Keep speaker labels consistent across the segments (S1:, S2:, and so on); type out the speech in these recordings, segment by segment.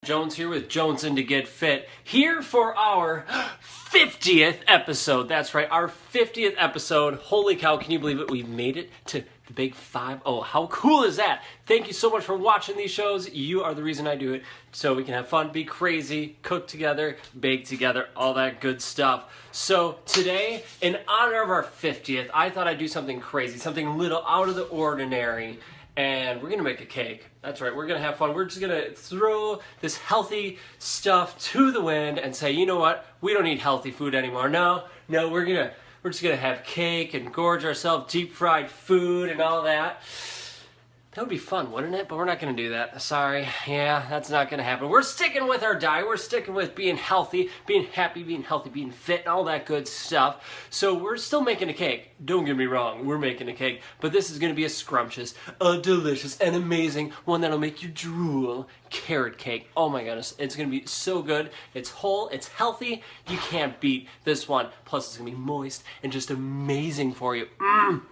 S1: Jones here with Jonesin to Get Fit, here for our 50th episode. That's right, our 50th episode. Holy cow, can you believe it? We've made it to the big 5-0. How cool is that? Thank you so much for watching these shows. You are the reason I do it, so we can have fun, be crazy, cook together, bake together, all that good stuff. So today, in honor of our 50th, I thought I'd do something crazy, something a little out of the ordinary. And we're gonna make a cake. That's right, we're gonna have fun. We're just gonna throw this healthy stuff to the wind and say, you know what? We don't need healthy food anymore. No, we're just gonna have cake and gorge ourselves, deep fried food and all that. That would be fun, wouldn't it? But we're not gonna do that. Sorry. Yeah, that's not gonna happen. We're sticking with our diet. We're sticking with being healthy, being happy, being healthy, being fit, and all that good stuff. So we're still making a cake. Don't get me wrong, we're making a cake. But this is gonna be a scrumptious, a delicious, and amazing one that'll make you drool carrot cake. Oh my goodness, it's gonna be so good. It's whole, it's healthy. You can't beat this one. Plus, it's gonna be moist and just amazing for you.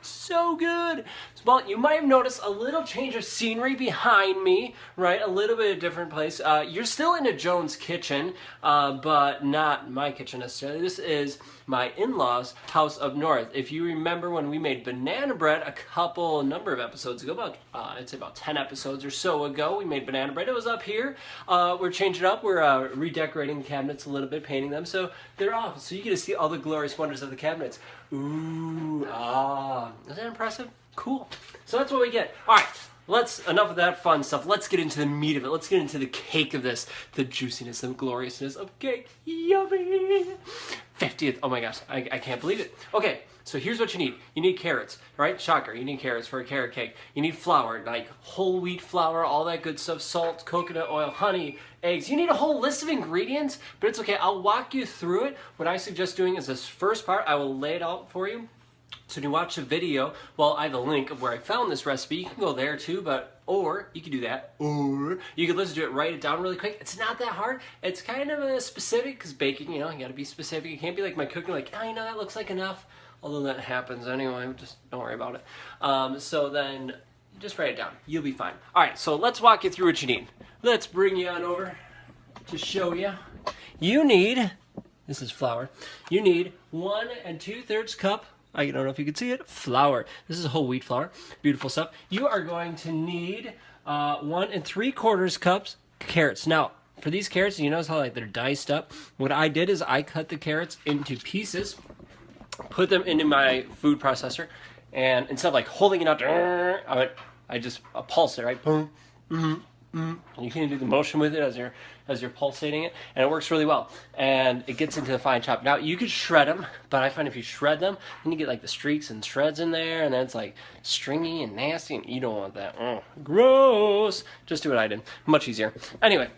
S1: So good. Well, you might have noticed a little change of scenery behind me, right? A little bit of different place. You're still in a Jones kitchen, but not my kitchen necessarily. This is my in-laws' house up north. If you remember when we made banana bread a number of episodes ago, about I'd say about 10 episodes or so ago, we made banana bread. It was up here. We're changing it up. We're redecorating the cabinets a little bit, painting them, so they're off. So you get to see all the glorious wonders of the cabinets. Ooh, is that impressive? Cool. So that's what we get. All right, enough of that fun stuff. Let's get into the meat of it. Let's get into the cake of this, the juiciness, the gloriousness of cake. Yummy. 50th. Oh my gosh, I can't believe it. Okay, so here's what you need. You need carrots, right? Shocker, you need carrots for a carrot cake. You need flour, like whole wheat flour, all that good stuff, salt, coconut oil, honey, eggs. You need a whole list of ingredients, but it's okay. I'll walk you through it. What I suggest doing is this first part. I will lay it out for you. So to watch the video, well, I have a link of where I found this recipe. You can go there too, or you can do that, or you can listen to it, write it down really quick. It's not that hard. It's kind of specific, because baking, you gotta be specific. You can't be like my cooking, like, oh, that looks like enough. Although that happens anyway, just don't worry about it. So then, just write it down. You'll be fine. All right, so let's walk you through what you need. Let's bring you on over to show you. You need, this is flour, you need 1 2/3 cup, I don't know if you can see it, flour. This is whole wheat flour, beautiful stuff. You are going to need 1 3/4 cups carrots. Now, for these carrots, you notice how they're diced up? What I did is I cut the carrots into pieces, put them into my food processor, and instead of holding it out, I just pulse it, right? Boom, You can do the motion with it as you're pulsating it, and it works really well. And it gets into the fine chop. Now, you could shred them, but I find if you shred them, then you get the streaks and shreds in there, and then it's stringy and nasty, and you don't want that. Gross! Just do what I did. Much easier. Anyway,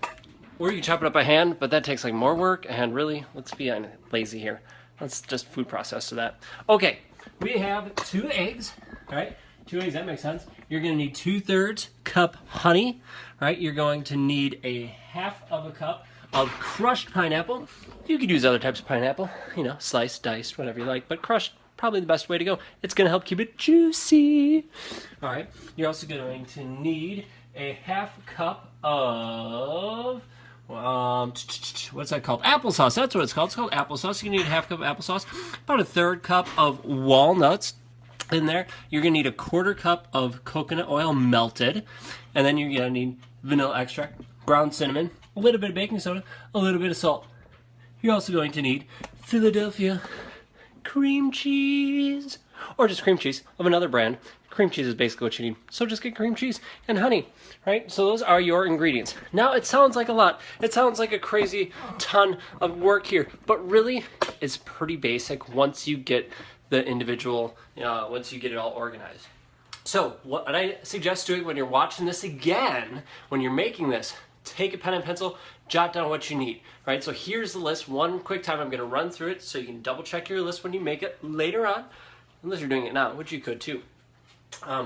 S1: or you can chop it up by hand, but that takes more work, and really, let's be lazy here. Let's just food process to that. Okay, we have 2 eggs, all right? 2 eggs, that makes sense. You're going to need 2/3 cup honey, right? You're going to need a 1/2 cup of crushed pineapple. You could use other types of pineapple, sliced, diced, whatever you like, but crushed, probably the best way to go. It's going to help keep it juicy. All right, you're also going to need a 1/2 cup of, what's that called? Applesauce, that's what it's called. It's called applesauce. You need a 1/2 cup of applesauce, about a 1/3 cup of walnuts. In there, you're going to need a 1/4 cup of coconut oil melted, and then you're going to need vanilla extract, ground cinnamon, a little bit of baking soda, a little bit of salt. You're also going to need Philadelphia cream cheese, or just cream cheese of another brand. Cream cheese is basically what you need, so just get cream cheese and honey, right? So those are your ingredients. Now, it sounds like a lot. It sounds like a crazy ton of work here, but really, it's pretty basic once you get the individual, once you get it all organized. So what I suggest doing when you're watching this again, when you're making this, take a pen and pencil, jot down what you need, right? So here's the list. One quick time, I'm going to run through it so you can double check your list when you make it later on, unless you're doing it now, which you could too.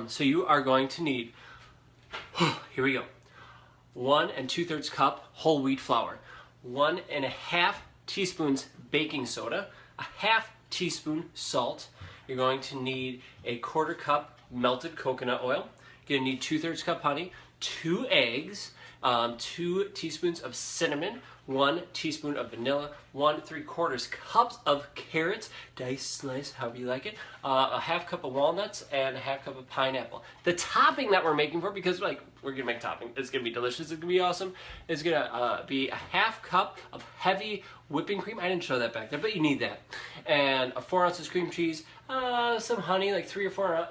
S1: So you are going to need, here we go, 1 2/3 cup whole wheat flour, 1 1/2 teaspoons baking soda, a 1/2 teaspoon salt. You're going to need a 1/4 cup melted coconut oil. You're going to need 2/3 cup honey, 2 eggs, 2 teaspoons of cinnamon, 1 teaspoon of vanilla, 1 3/4 cups of carrots, diced, sliced, however you like it, a half cup of walnuts, and a half cup of pineapple. The topping that we're making for, because like we're gonna make topping, it's gonna be delicious, it's gonna be awesome, is gonna be a half cup of heavy whipping cream. I didn't show that back there, but you need that. And 4 ounces cream cheese, some honey, like 3 or 4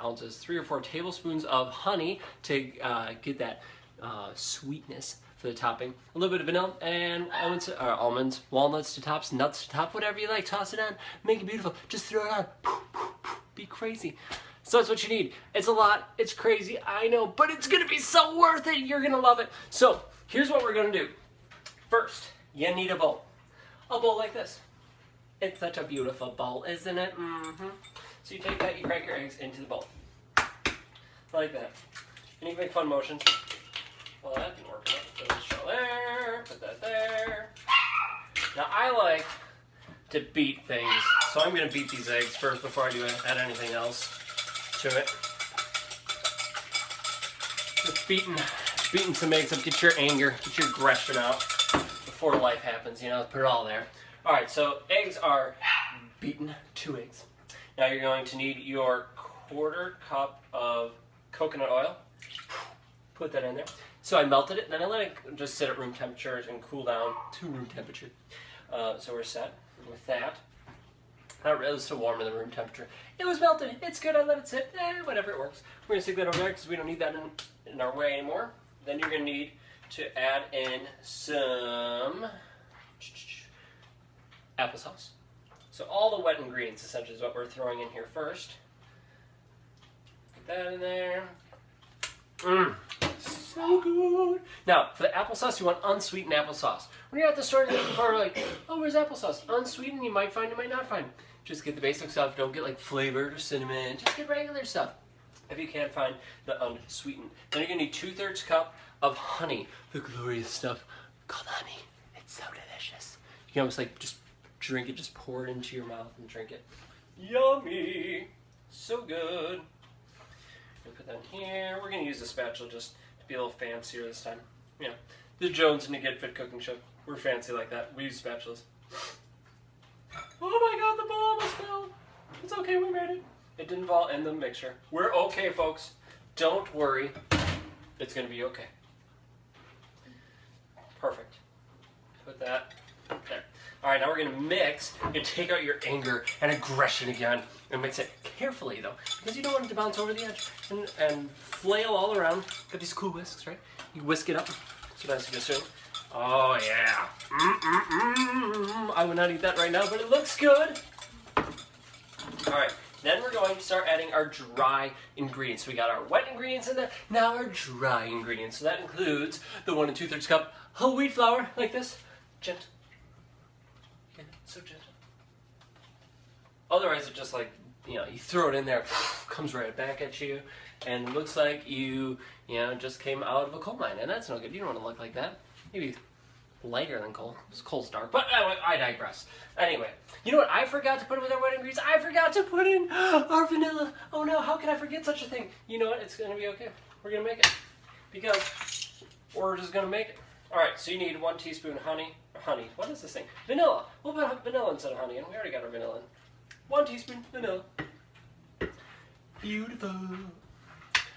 S1: ounces, 3 or 4 tablespoons of honey to get that sweetness for the topping. A little bit of vanilla and almonds, walnuts to tops, nuts to top, whatever you like. Toss it on, make it beautiful. Just throw it on. Be crazy. So that's what you need. It's a lot. It's crazy. I know, but it's gonna be so worth it. You're gonna love it. So here's what we're gonna do. First, you need a bowl. A bowl like this. It's such a beautiful bowl, isn't it? Mm-hmm. So you take that, you crack your eggs into the bowl. Like that. And you can make fun motions. Well, that didn't work. Put this shell there, put that there. Now I like to beat things, so I'm going to beat these eggs first before I add anything else to it. Just beating some eggs up, get your anger, get your aggression out before life happens, you know, put it all there. All right, so eggs are beaten, 2 eggs. Now you're going to need your 1/4 cup of coconut oil. Put that in there. So I melted it, and then I let it just sit at room temperature and cool down to room temperature. So we're set with that. It was so warm in the room temperature. It was melted. It's good. I let it sit. Whatever, it works. We're going to stick that over there because we don't need that in our way anymore. Then you're going to need to add in some applesauce. So all the wet ingredients, essentially, is what we're throwing in here first. Get that in there. So good. Now, for the applesauce, you want unsweetened applesauce. When you're at the store and you're looking for, like, oh, where's applesauce? Unsweetened, you might find, you might not find. Just get the basic stuff. Don't get, like, flavored or cinnamon. Just get regular stuff if you can't find the unsweetened. Then you're going to need 2/3 cup of honey, the glorious stuff called honey. It's so delicious. You can almost, like, just drink it, just pour it into your mouth and drink it. Yummy. So good. We'll put that in here. We're going to use a spatula just to be a little fancier this time. Yeah, the Jones and the Get Fit cooking show. We're fancy like that. We use spatulas. Oh my God, the bowl almost fell. It's okay, we made it. It didn't fall in the mixture. We're okay, folks. Don't worry. It's going to be okay. Perfect. Put that there. All right, now we're going to mix and take out your anger and aggression again and mix it carefully, though, because you don't want it to bounce over the edge and flail all around. Got these cool whisks, right? You whisk it up. So that's good too. Oh, yeah. I would not eat that right now, but it looks good. All right, then we're going to start adding our dry ingredients. So we got our wet ingredients in there, now our dry ingredients. So that includes the 1 2/3 cup whole wheat flour, like this. Gentle. So gentle. Otherwise, it just like, you know, you throw it in there, comes right back at you, and it looks like you just came out of a coal mine, and that's no good. You don't want to look like that. Maybe lighter than coal. Coal's dark, but I digress. Anyway, you know what I forgot to put in with our wet ingredients? I forgot to put in our vanilla. Oh no, how can I forget such a thing? You know what? It's going to be okay. We're going to make it because we're just going to make it. All right, so you need 1 teaspoon honey. What is this thing? Vanilla. We'll put vanilla instead of honey, and we already got our vanilla in. 1 teaspoon vanilla. Beautiful.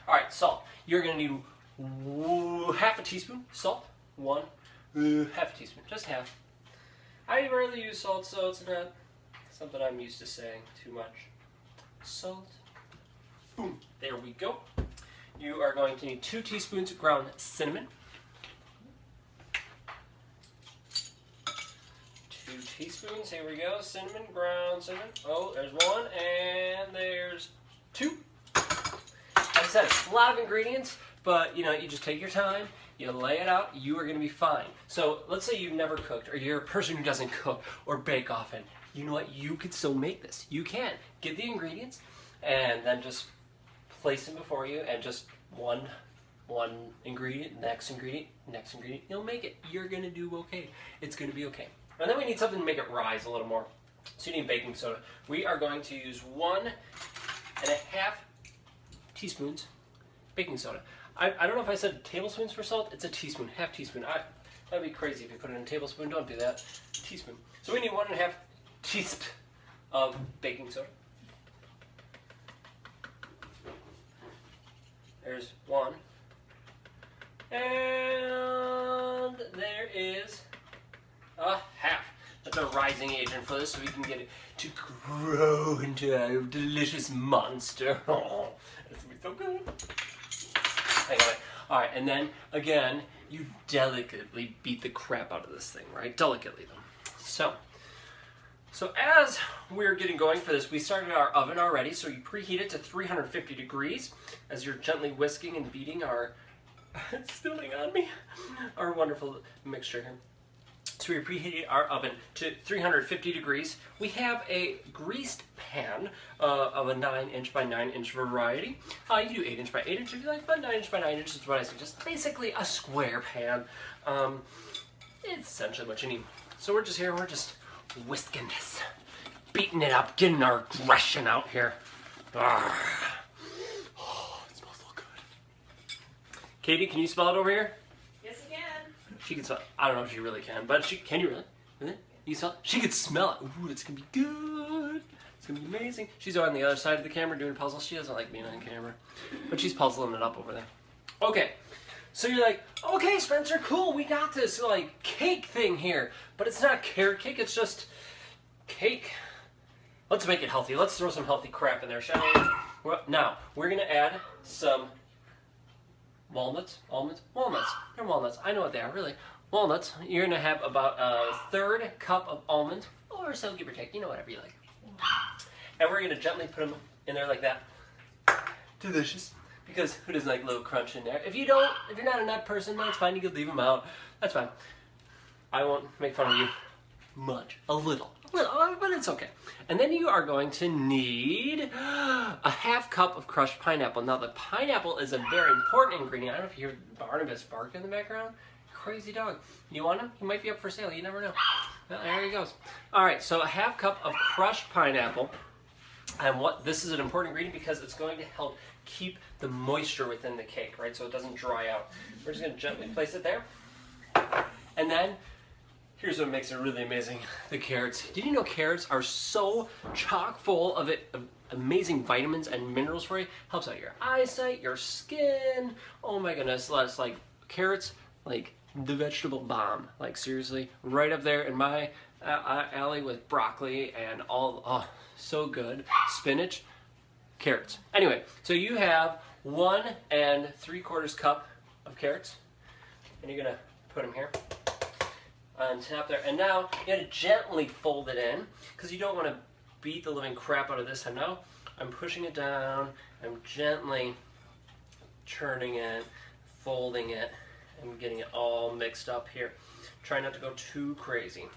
S1: All right, salt. You're going to need half a teaspoon salt. 1 half a teaspoon, just half. I rarely use salt, so it's not something I'm used to saying too much. Salt. Boom. There we go. You are going to need 2 teaspoons of ground cinnamon. 2 teaspoons, here we go, cinnamon, ground cinnamon. Oh, there's 1, and there's 2. Like I said, a lot of ingredients, but you know, you just take your time, you lay it out, you are going to be fine. So let's say you've never cooked, or you're a person who doesn't cook or bake often. You know what? You could still make this. You can. Get the ingredients, and then just place them before you, and just one ingredient, next ingredient, you'll make it. You're going to do okay. It's going to be okay. And then we need something to make it rise a little more. So you need baking soda. We are going to use 1.5 teaspoons baking soda. I don't know if I said tablespoons for salt. It's a teaspoon, half teaspoon. That'd be crazy if you put it in a tablespoon. Don't do that. Teaspoon. So we need 1.5 teaspoons of baking soda. There's one. And there is a half. That's a rising agent for this so we can get it to grow into a delicious monster. Oh, that's gonna be so good. Anyway, alright, and then again, you delicately beat the crap out of this thing, right? Delicately though. So as we're getting going for this, we started our oven already, so you preheat it to 350 degrees as you're gently whisking and beating our, it's spilling on me, our wonderful mixture here. So we preheated our oven to 350 degrees. We have a greased pan of a 9-inch by 9-inch variety. You can do 8-inch by 8-inch if you like, but 9-inch by 9-inch is what I suggest. Basically a square pan. It's essentially what you need. So we're just here, we're just whisking this, beating it up, getting our aggression out here. Oh, it smells so good. Katie, can you smell it over here?
S2: Yes, I can.
S1: She can smell it. I don't know if she really can, but can you really? Really? You smell it? She can smell it. Ooh, it's gonna be good. It's gonna be amazing. She's on the other side of the camera doing puzzles. She doesn't like being on camera, but she's puzzling it up over there. Okay. So you're like, okay, Spencer, cool, we got this like cake thing here, but it's not carrot cake, it's just cake. Let's make it healthy. Let's throw some healthy crap in there, shall we? Well, now, we're gonna add some walnuts. They're walnuts. I know what they are, really. Walnuts. You're gonna have about a 1/3 cup of almonds, or so, give or take, whatever you like. And we're gonna gently put them in there like that. Delicious. Because who doesn't like a little crunch in there? If you're not a nut person, that's fine. You can leave them out. That's fine. I won't make fun of you much. A little, but it's okay. And then you are going to need a 1/2 cup of crushed pineapple. Now the pineapple is a very important ingredient. I don't know if you hear Barnabas bark in the background. Crazy dog. You want him? He might be up for sale. You never know. Well, there he goes. All right, so a 1/2 cup of crushed pineapple. And this is an important ingredient because it's going to help keep the moisture within the cake, right? So it doesn't dry out. We're just gonna gently place it there. And then, here's what makes it really amazing, the carrots. Did you know carrots are so chock full of amazing vitamins and minerals for you? Helps out your eyesight, your skin. Oh my goodness, that's like carrots, like the vegetable bomb. Like seriously, right up there in my alley with broccoli and all, so good. Spinach, carrots. Anyway, so you have 1 3/4 cup of carrots, and you're gonna put them here on top there. And now you gotta gently fold it in because you don't want to beat the living crap out of this. And now I'm pushing it down. I'm gently turning it, folding it, and getting it all mixed up here. Try not to go too crazy.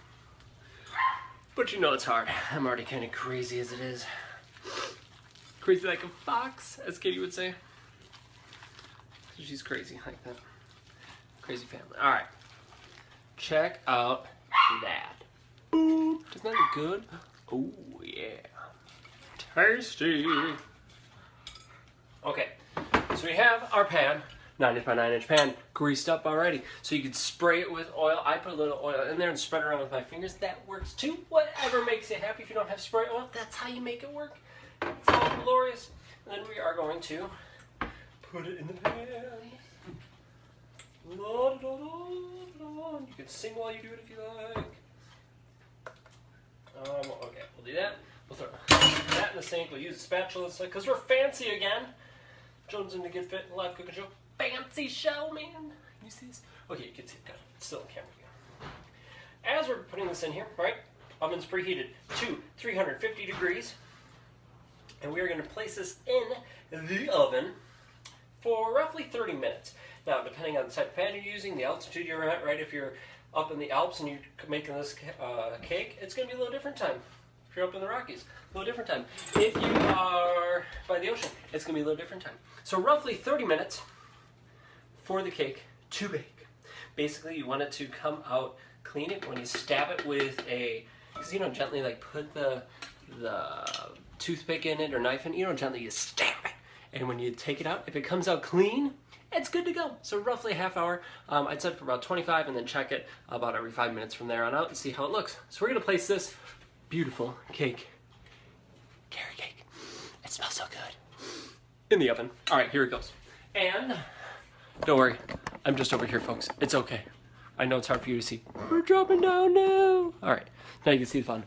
S1: But it's hard. I'm already kind of crazy as it is. Crazy like a fox, as Katie would say. She's crazy like that. Crazy family. All right. Check out that. Boop. Doesn't that look good? Oh, yeah. Tasty. Okay. So we have our pan, 9-inch by 9-inch pan, greased up already. So you could spray it with oil. I put a little oil in there and spread it around with my fingers. That works too. Whatever makes you happy. If you don't have spray oil, that's how you make it work. It's all glorious. And then we are going to put it in the pan. La, da, da, da. You can sing while you do it if you like. Okay, we'll do that. We'll throw that in the sink. We'll use a spatula because we're fancy again. Jones in the Get Fit Live Cooking Show. Fancy show, man. You see this? Okay, you can see it. It's still on camera again. As we're putting this in here, right? Oven's preheated to 350 degrees. And we are going to place this in the oven for roughly 30 minutes. Now, depending on the type of pan you're using, the altitude you're at, right? If you're up in the Alps and you're making this cake, it's going to be a little different time. If you're up in the Rockies, a little different time. If you are by the ocean, it's going to be a little different time. So roughly 30 minutes for the cake to bake. Basically, you want it to come out, clean it when you stab it with because gently like put the toothpick in it or knife in it, gently you stab it. And when you take it out, if it comes out clean, it's good to go. So roughly a half hour. I'd set for about 25 and then check it about every 5 minutes from there on out and see how it looks. So we're gonna place this beautiful cake, carrot cake, it smells so good, in the oven. All right, here it goes. And don't worry, I'm just over here, folks. It's okay. I know it's hard for you to see. We're dropping down now. All right, now you can see the fun.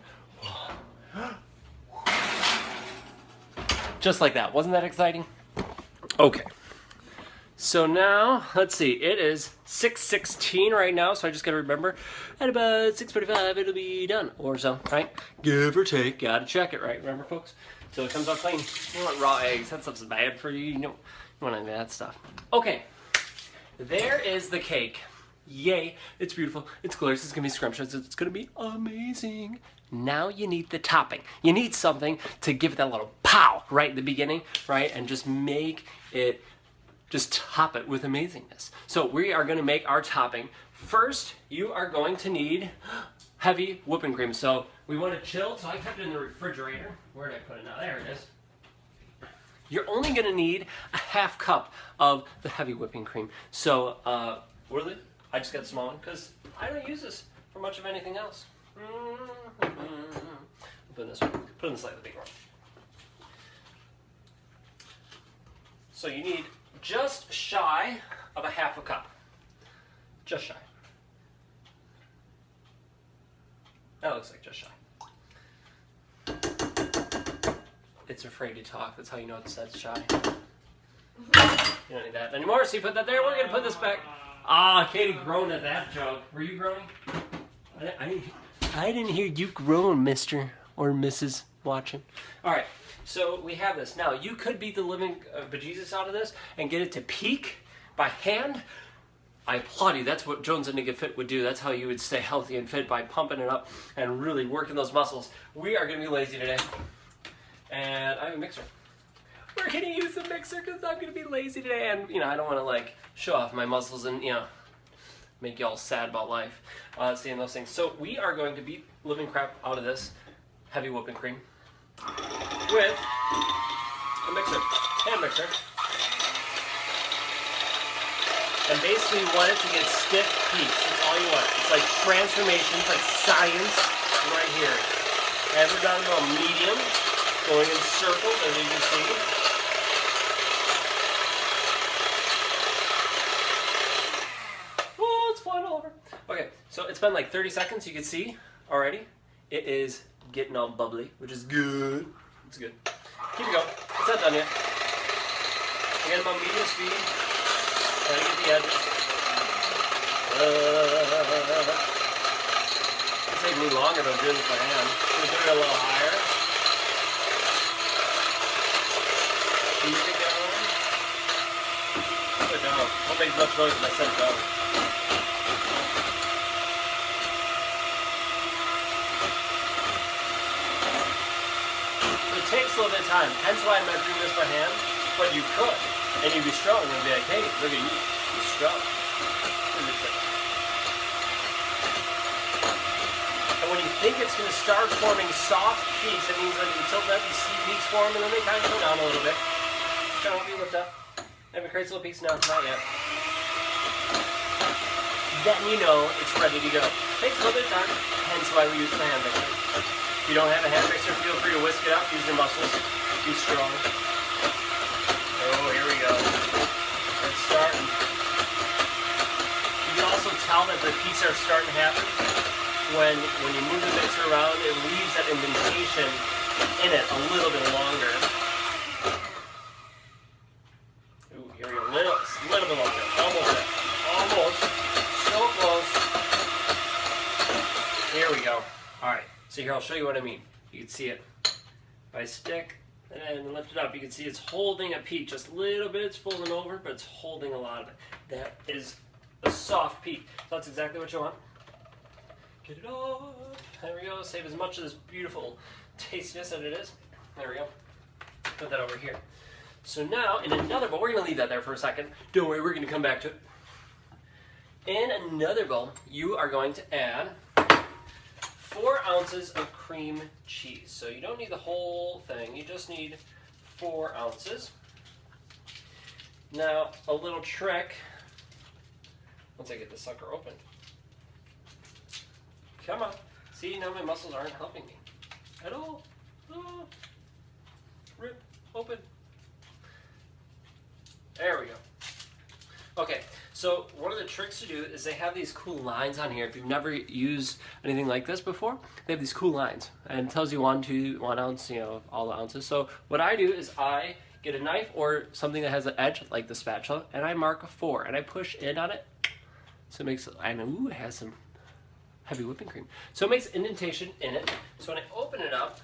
S1: Just like that. Wasn't that exciting? Okay. So now, let's see. It is 6:16 right now, so I just got to remember at about 6:45 it'll be done or so, right? Give or take. Got to check it, right? Remember, folks? Till it comes out clean. You don't want raw eggs. That stuff's bad for you. You don't want any of that stuff. Okay. There is the cake. Yay. It's beautiful. It's glorious. It's going to be scrumptious. It's going to be amazing. Now you need the topping. You need something to give it that little pow right at the beginning, right? And just make it, just top it with amazingness. So we are going to make our topping. First, you are going to need heavy whipping cream. So we want to chill, so I kept it in the refrigerator. Where did I put it now? There it is. You're only going to need a half cup of the heavy whipping cream. So, really, I just got a small one because I don't use this for much of anything else. Put in this one. Put in the slightly bigger one. So you need just shy of a half a cup. Just shy. That looks like just shy. It's afraid to talk. That's how you know it's that shy. You don't need that anymore, so you put that there. We're going to put this back. Ah, Katie groaned at that joke. Were you groaning? I didn't hear you groan, Mr. or Mrs. watching. All right, so we have this. Now, you could beat the living bejesus out of this and get it to peak by hand. I applaud you. That's what Jones and Nigga Fit would do. That's how you would stay healthy and fit, by pumping it up and really working those muscles. We are going to be lazy today. And I have a mixer. We're going to use the mixer because I'm going to be lazy today. And, you know, I don't want to, like, show off my muscles and, you know, make you all sad about life, seeing those things. So we are going to beat living crap out of this heavy whipping cream with a mixer, hand mixer. And basically you want it to get stiff peaks. That's all you want. It's like transformation, it's like science right here. And we're down to a medium, going in circles, as you can see. Oh, it's flying all over. Okay, so it's been like 30 seconds, you can see already. It is getting all bubbly, which is good. It's good. Keep it going. It's not done yet. Again, about medium speed. Trying to get the edges. It'll take me longer to do this by hand. I'm going to put it a little higher. Keep it going. Put it down. Don't make much noise when I set it down. It takes a little bit of time, hence why I'm not doing this by hand, but you could, and you'd be strong, and be like, hey, look at you, you're strong. And when you think it's going to start forming soft peaks, it means that until then you see peaks form, and then they kind of go down a little bit. Kind of be lift up. And it creates little peaks now, not yet. Then you know it's ready to go. Takes a little bit of time, hence why we use the hand mixer. If you don't have a hand mixer, feel free to whisk it up, use your muscles, be strong. Oh, here we go. It's starting. You can also tell that the peaks are starting to happen when you move the mixer around, it leaves that indentation in it a little bit longer. Ooh, here we go. Little bit longer. Almost there. Almost. So close. Here we go. All right. So here, I'll show you what I mean. You can see it. If I stick and lift it up, you can see it's holding a peak just a little bit. It's folding over, but it's holding a lot of it. That is a soft peak. So that's exactly what you want. Get it off. There we go. Save as much of this beautiful tastiness as it is. There we go. Put that over here. So now, in another bowl, we're going to leave that there for a second. Don't worry, we're going to come back to it. In another bowl, you are going to add 4 ounces of cream cheese. So you don't need the whole thing, you just need 4 ounces. Now, a little trick, once I get this sucker open. Come on. See, now my muscles aren't helping me at all. Oh. Rip, open. There we go. Okay, so one of the tricks to do is they have these cool lines on here. If you've never used anything like this before, they have these cool lines. And it tells you 1 ounce, you know, all the ounces. So what I do is I get a knife or something that has an edge, like the spatula, and I mark a 4, and I push in on it. So it makes, and ooh, it has some heavy whipping cream. So it makes an indentation in it. So when I open it up,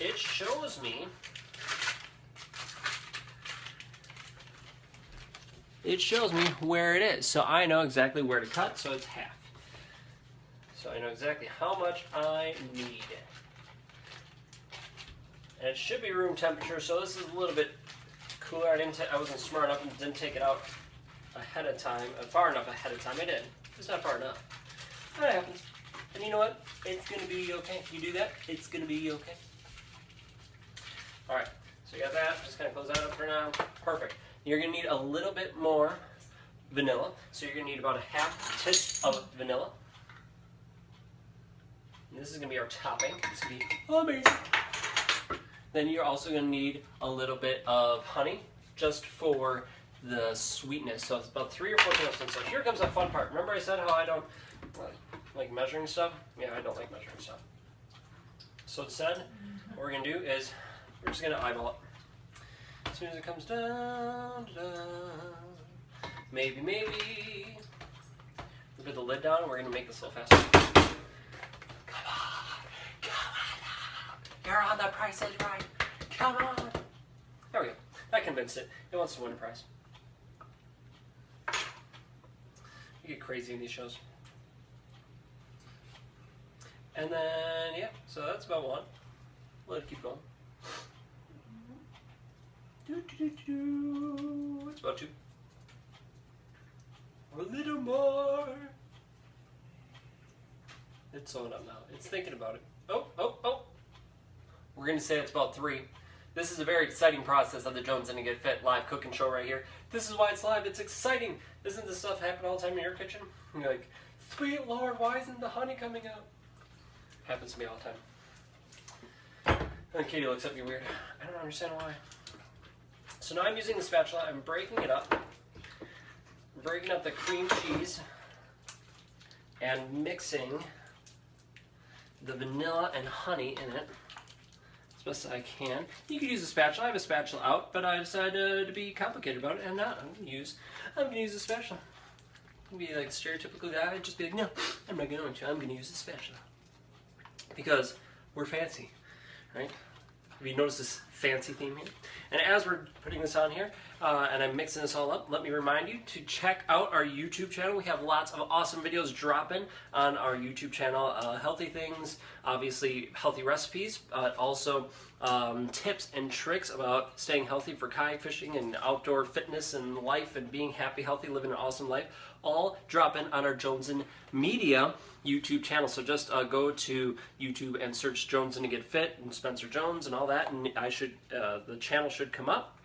S1: it shows me where it is. So I know exactly where to cut, so it's half. So I know exactly how much I need. And it should be room temperature, so this is a little bit cooler. I wasn't smart enough and didn't take it out ahead of time, far enough ahead of time. I did. It's not far enough. That happens. And you know what? It's going to be okay. If you do that, it's going to be okay. Alright, so you got that. Just kind of close that up for now. Perfect. You're going to need a little bit more vanilla. So you're going to need about a half teaspoon of vanilla. And this is going to be our topping. It's going to be amazing. Then you're also going to need a little bit of honey, just for the sweetness. So it's about 3 or 4 tablespoons. So here comes the fun part. Remember I said how I don't like measuring stuff? Yeah, I don't like measuring stuff. So instead, what we're going to do is we're just going to eyeball it. As soon as it comes down, maybe. We put the lid down and we're going to make this a little faster. Come on. You're on the Price is Right. Come on. There we go. That convinced it. It wants to win a prize. You get crazy in these shows. And then, yeah, so that's about 1. Let it keep going. It's about 2. A little more. It's sewing up now. It's thinking about it. Oh. We're going to say it's about 3. This is a very exciting process of the Jones and Get Fit live cooking show right here. This is why it's live. It's exciting. Doesn't this stuff happen all the time in your kitchen? And you're like, sweet Lord, why isn't the honey coming out? Happens to me all the time. And Katie looks at me weird. I don't understand why. So now I'm using the spatula. I'm breaking it up. I'm breaking up the cream cheese and mixing the vanilla and honey in it as best as I can. You could use a spatula. I have a spatula out, but I decided to be complicated about it and not. I'm gonna use a spatula. I'm gonna be like a stereotypical guy. I'd just be like, no, I'm not going to. I'm gonna use a spatula because we're fancy, right? Have you noticed this fancy theme here? And as we're putting this on here, and I'm mixing this all up, let me remind you to check out our YouTube channel. We have lots of awesome videos dropping on our YouTube channel. Healthy things, obviously healthy recipes, also tips and tricks about staying healthy for kayak fishing and outdoor fitness and life and being happy, healthy, living an awesome life. All dropping on our Jones and Media YouTube channel. So just go to YouTube and search Jones and Get Fit and Spencer Jones and all that, and the channel should come up,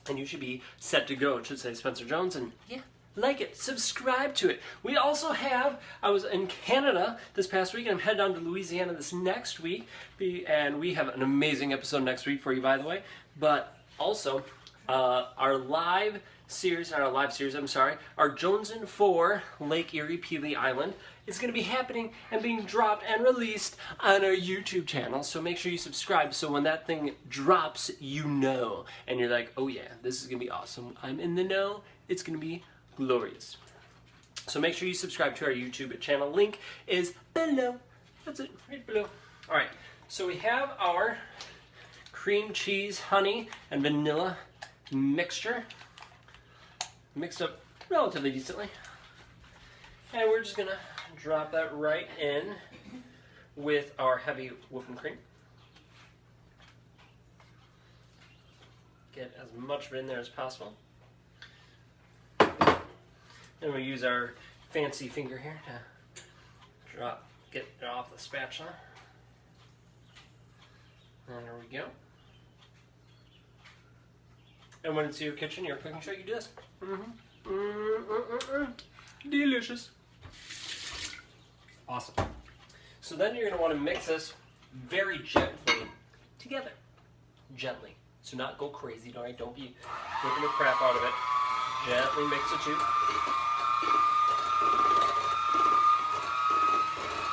S1: and you should be set to go. It should say Spencer Jones, and yeah, like it, subscribe to it. We also have, I was in Canada this past week, and I'm headed down to Louisiana this next week, and we have an amazing episode next week for you, by the way. But also, our live series, our Jonesin' for Lake Erie, Pelee Island is going to be happening and being dropped and released on our YouTube channel. So make sure you subscribe so when that thing drops, you know. And you're like, oh yeah, this is going to be awesome. I'm in the know. It's going to be glorious. So make sure you subscribe to our YouTube channel. Link is below. That's it, right below. All right, so we have our cream cheese, honey, and vanilla mixture mixed up relatively decently. And we're just gonna drop that right in with our heavy whipping cream. Get as much of it in there as possible. Then we use our fancy finger here to get it off the spatula. And there we go. And when it's your kitchen, your cooking show, you do this. Delicious. Awesome. So then you're going to want to mix this very gently together. Gently. So not go crazy, all right? Don't be whipping the crap out of it. Gently mix the two.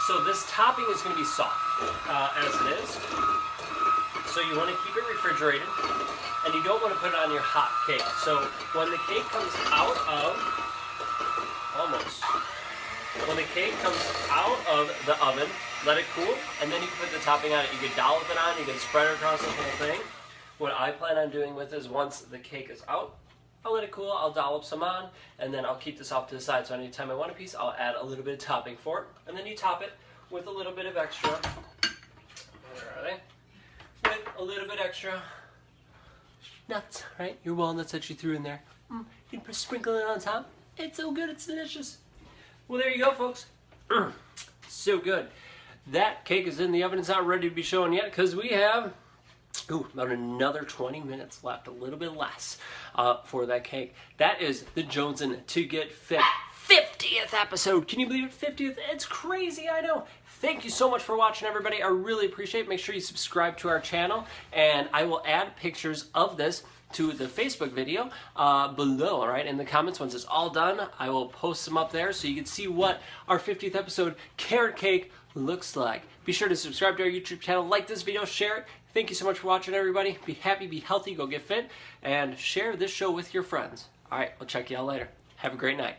S1: So this topping is going to be soft, as it is. So you want to keep it refrigerated, and you don't want to put it on your hot cake. So when the cake comes out of, when the cake comes out of the oven, let it cool, and then you can put the topping on it. You can dollop it on, you can spread it across the whole thing. What I plan on doing with is once the cake is out, I'll let it cool, I'll dollop some on, and then I'll keep this off to the side. So anytime I want a piece, I'll add a little bit of topping for it. And then you top it with a little bit of extra. Where are they? With a little bit extra nuts, right? Your walnuts that you threw in there. You can sprinkle it on top. It's so good, it's delicious. Well, there you go, folks. So good. That cake is in the oven. It's not ready to be shown yet because we have about another 20 minutes left, a little bit less for that cake. That is the Jonesin' to Get Fit 50th episode. Can you believe it? 50th? It's crazy, I know. Thank you so much for watching, everybody. I really appreciate it. Make sure you subscribe to our channel, and I will add pictures of this to the Facebook video below, all right? In the comments, once it's all done, I will post them up there so you can see what our 50th episode carrot cake looks like. Be sure to subscribe to our YouTube channel, like this video, share it. Thank you so much for watching, everybody. Be happy, be healthy, go get fit, and share this show with your friends. All right, we'll check you out later. Have a great night.